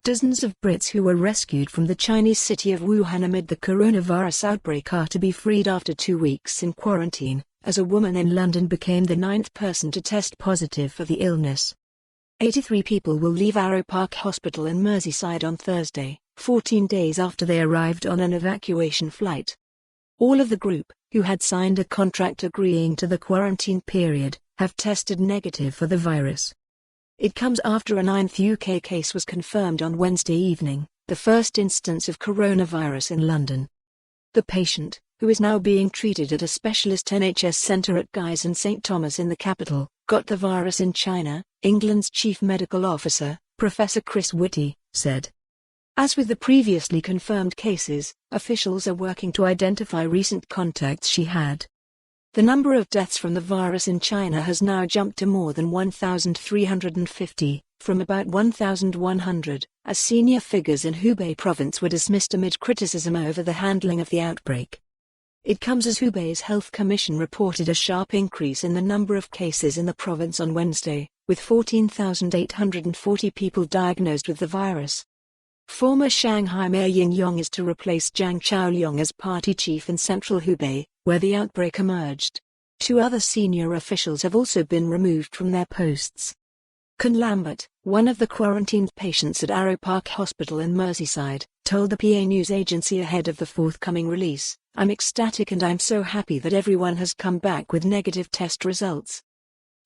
Dozens of Brits who were rescued from the Chinese city of Wuhan amid the coronavirus outbreak are to be freed after 2 weeks in quarantine, as a woman in London became the 9th person to test positive for the illness. 83 people will leave Arrowe Park Hospital in Merseyside on Thursday, 14 days after they arrived on an evacuation flight. All of the group, who had signed a contract agreeing to the quarantine period, have tested negative for the virus. It comes after a 9th UK case was confirmed on Wednesday evening, the first instance of coronavirus in London. The patient, who is now being treated at a specialist NHS centre at Guy's and St Thomas in the capital, got the virus in China, England's chief medical officer, Professor Chris Whitty, said. As with the previously confirmed cases, officials are working to identify recent contacts she had. The number of deaths from the virus in China has now jumped to more than 1,350, from about 1,100, as senior figures in Hubei province were dismissed amid criticism over the handling of the outbreak. It comes as Hubei's Health Commission reported a sharp increase in the number of cases in the province on Wednesday, with 14,840 people diagnosed with the virus. Former Shanghai Mayor Ying Yong is to replace Zhang Chaoliang as party chief in central Hubei, where the outbreak emerged. 2 other senior officials have also been removed from their posts. Con Lambert, one of the quarantined patients at Arrowe Park Hospital in Merseyside, told the PA news agency ahead of the forthcoming release, "I'm ecstatic and I'm so happy that everyone has come back with negative test results."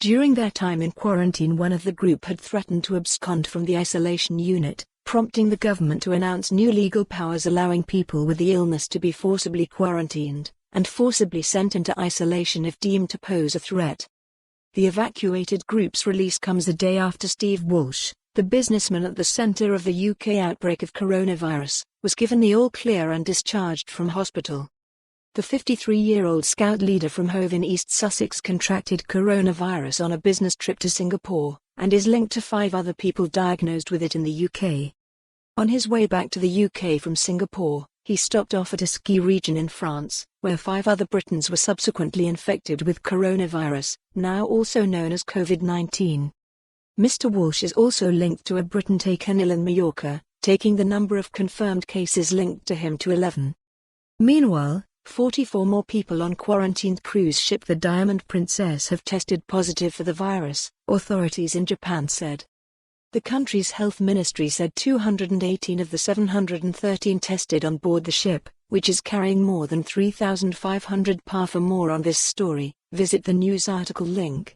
During their time in quarantine, one of the group had threatened to abscond from the isolation unit, prompting the government to announce new legal powers allowing people with the illness to be forcibly quarantined, and forcibly sent into isolation if deemed to pose a threat. The evacuated group's release comes a day after Steve Walsh, the businessman at the centre of the UK outbreak of coronavirus, was given the all-clear and discharged from hospital. The 53-year-old scout leader from Hove in East Sussex contracted coronavirus on a business trip to Singapore, and is linked to 5 other people diagnosed with it in the UK. On his way back to the UK from Singapore, he stopped off at a ski region in France, where 5 other Britons were subsequently infected with coronavirus, now also known as COVID-19. Mr. Walsh is also linked to a Briton taken ill in Mallorca, taking the number of confirmed cases linked to him to 11. Meanwhile, 44 more people on quarantined cruise ship the Diamond Princess have tested positive for the virus, authorities in Japan said. The country's health ministry said 218 of the 713 tested on board the ship, which is carrying more than 3,500 pa. For more on this story, visit the news article link.